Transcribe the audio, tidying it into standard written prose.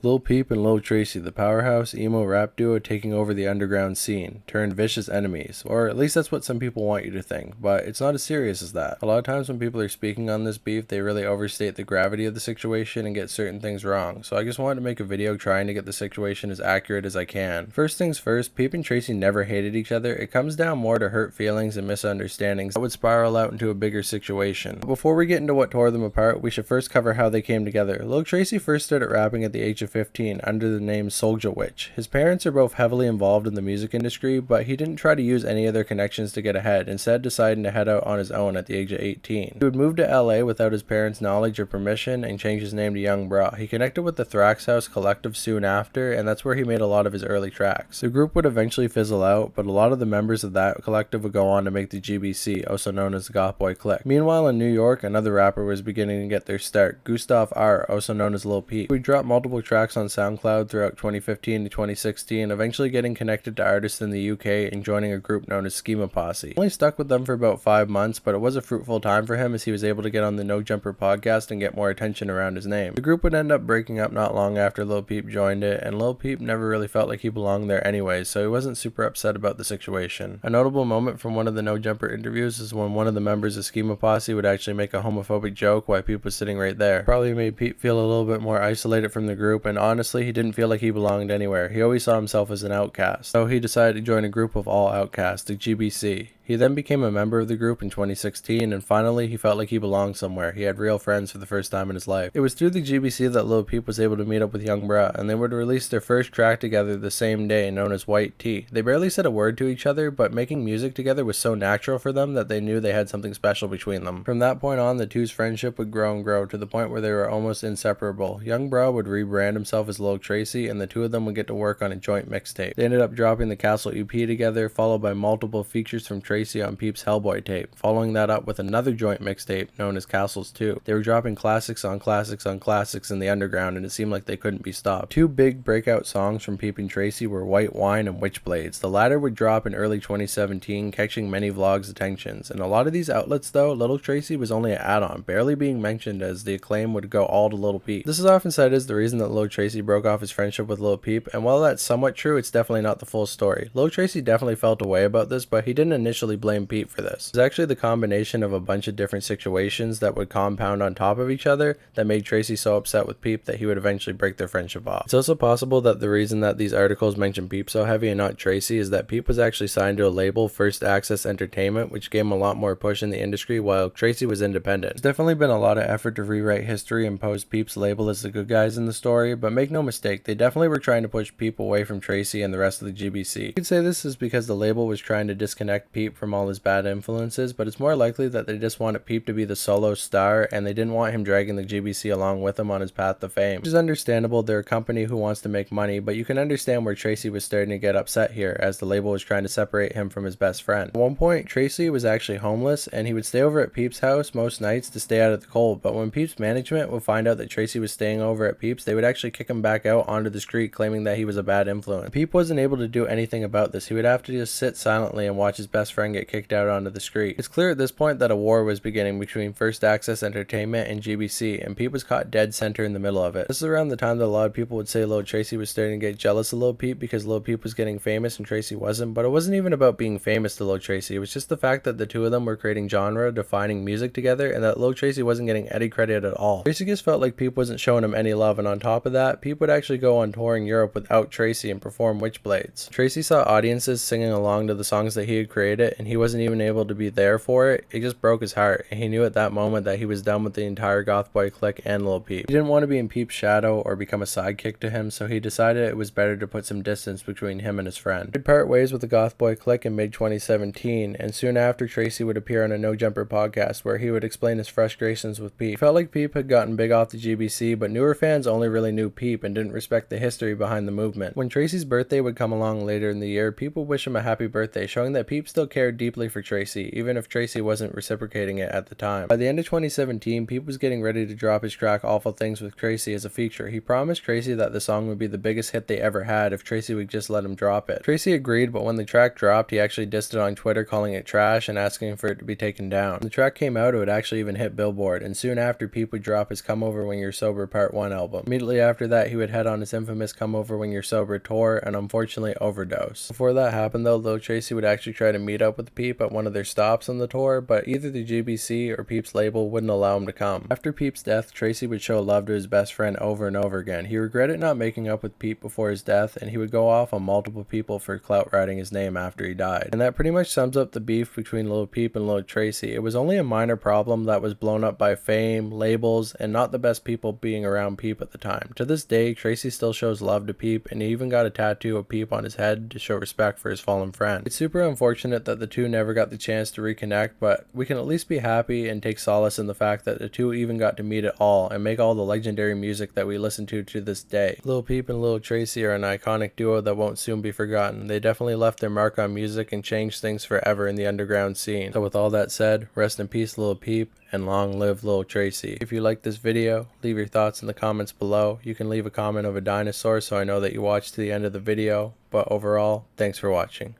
Lil Peep and Lil Tracy, the powerhouse emo rap duo taking over the underground scene, turned vicious enemies, or at least that's what some people want you to think, but it's not as serious as that. A lot of times when people are speaking on this beef, they really overstate the gravity of the situation and get certain things wrong, so I just wanted to make a video trying to get the situation as accurate as I can. First things first, Peep and Tracy never hated each other. It comes down more to hurt feelings and misunderstandings that would spiral out into a bigger situation. But before we get into what tore them apart, we should first cover how they came together. Lil Tracy first started rapping at the age of 15 under the name Soulja Witch. His parents are both heavily involved in the music industry, but he didn't try to use any of their connections to get ahead, instead deciding to head out on his own at the age of 18. He would move to LA without his parents' knowledge or permission and change his name to Young Bra. He connected with the Thrax House Collective soon after, and that's where he made a lot of his early tracks. The group would eventually fizzle out, but a lot of the members of that collective would go on to make the GBC, also known as the Goth Boy Clique. Meanwhile, in New York, another rapper was beginning to get their start, Gustav R., also known as Lil Peep. He dropped multiple tracks on SoundCloud throughout 2015 to 2016, eventually getting connected to artists in the UK and joining a group known as Schema Posse. He only stuck with them for about 5 months, but it was a fruitful time for him as he was able to get on the No Jumper podcast and get more attention around his name. The group would end up breaking up not long after Lil Peep joined it, and Lil Peep never really felt like he belonged there anyways, so he wasn't super upset about the situation. A notable moment from one of the No Jumper interviews is when one of the members of Schema Posse would actually make a homophobic joke while Peep was sitting right there. Probably made Peep feel a little bit more isolated from the group, and honestly, he didn't feel like he belonged anywhere. He always saw himself as an outcast, so he decided to join a group of all outcasts, the GBC. He then became a member of the group in 2016, and finally he felt like he belonged somewhere. He had real friends for the first time in his life. It was through the GBC that Lil Peep was able to meet up with Young Bra, and they would release their first track together the same day, known as White Tea. They barely said a word to each other, but making music together was so natural for them that they knew they had something special between them. From that point on, the two's friendship would grow and grow to the point where they were almost inseparable. Young Bra would rebrand himself as Lil Tracy, and the two of them would get to work on a joint mixtape. They ended up dropping the Castle EP together, followed by multiple features from Tracy on Peep's Hellboy tape, following that up with another joint mixtape known as Castles 2. They were dropping classics on classics on classics in the underground, and it seemed like they couldn't be stopped. Two big breakout songs from Peep and Tracy were White Wine and Witchblades. The latter would drop in early 2017, catching many vlogs' attentions. In a lot of these outlets though, Lil Tracy was only an add-on, barely being mentioned, as the acclaim would go all to Lil Peep. This is often cited as the reason that Lil Tracy broke off his friendship with Lil Peep, and while that's somewhat true, it's definitely not the full story. Lil Tracy definitely felt a way about this, but he didn't initially blame Peep for this. It was actually the combination of a bunch of different situations that would compound on top of each other that made Tracy so upset with Peep that he would eventually break their friendship off. It's also possible that the reason that these articles mention Peep so heavy and not Tracy is that Peep was actually signed to a label, First Access Entertainment, which gave him a lot more push in the industry while Tracy was independent. There's definitely been a lot of effort to rewrite history and pose Peep's label as the good guys in the story, but make no mistake, they definitely were trying to push Peep away from Tracy and the rest of the GBC. You could say this is because the label was trying to disconnect Peep from all his bad influences, but it's more likely that they just wanted Peep to be the solo star and they didn't want him dragging the GBC along with him on his path to fame. Which is understandable, they're a company who wants to make money, but you can understand where Tracy was starting to get upset here, as the label was trying to separate him from his best friend. At one point, Tracy was actually homeless, and he would stay over at Peep's house most nights to stay out of the cold, but when Peep's management would find out that Tracy was staying over at Peep's, they would actually kick him back out onto the street, claiming that he was a bad influence. Peep wasn't able to do anything about this. He would have to just sit silently and watch his best friend get kicked out onto the street. It's clear at this point that a war was beginning between First Access Entertainment and GBC, and Peep was caught dead center in the middle of it. This is around the time that a lot of people would say Lil Tracy was starting to get jealous of Lil Peep because Lil Peep was getting famous and Tracy wasn't, but it wasn't even about being famous to Lil Tracy. It was just the fact that the two of them were creating genre-defining music together and that Lil Tracy wasn't getting any credit at all. Tracy just felt like Peep wasn't showing him any love, and on top of that, Peep would actually go on tour in Europe without Tracy and perform Witchblades. Tracy saw audiences singing along to the songs that he had created, and he wasn't even able to be there for it. It just broke his heart, and he knew at that moment that he was done with the entire Goth Boy Clique and Lil Peep. He didn't want to be in Peep's shadow or become a sidekick to him, so he decided it was better to put some distance between him and his friend. He'd part ways with the Goth Boy Clique in mid-2017, and soon after, Tracy would appear on a No Jumper podcast where he would explain his frustrations with Peep. He felt like Peep had gotten big off the GBC, but newer fans only really knew Peep and didn't respect the history behind the movement. When Tracy's birthday would come along later in the year, people wish him a happy birthday, showing that Peep still cared deeply for Tracy, even if Tracy wasn't reciprocating it at the time. By the end of 2017, Peep was getting ready to drop his track Awful Things with Tracy as a feature. He promised Tracy that the song would be the biggest hit they ever had if Tracy would just let him drop it. Tracy agreed, but when the track dropped, he actually dissed it on Twitter, calling it trash and asking for it to be taken down. When the track came out, it would actually even hit Billboard, and soon after, Peep would drop his Come Over When You're Sober Part 1 album. Immediately after after that he would head on his infamous Come Over When You're Sober tour and unfortunately overdose. Before that happened though, Lil Tracy would actually try to meet up with Peep at one of their stops on the tour, but either the GBC or Peep's label wouldn't allow him to come. After Peep's death, Tracy would show love to his best friend over and over again. He regretted not making up with Peep before his death, and he would go off on multiple people for clout riding his name after he died. And that pretty much sums up the beef between Lil Peep and Lil Tracy. It was only a minor problem that was blown up by fame, labels, and not the best people being around Peep at the time. To this day, Tracy still shows love to Peep, and he even got a tattoo of Peep on his head to show respect for his fallen friend. It's super unfortunate that the two never got the chance to reconnect, but we can at least be happy and take solace in the fact that the two even got to meet at all and make all the legendary music that we listen to this day. Lil Peep and Lil Tracy are an iconic duo that won't soon be forgotten. They definitely left their mark on music and changed things forever in the underground scene. So with all that said, rest in peace Lil Peep, and long live Lil Tracy. If you liked this video, leave your thoughts in the comments below. You can leave a comment of a dinosaur so I know that you watched to the end of the video, but overall, thanks for watching.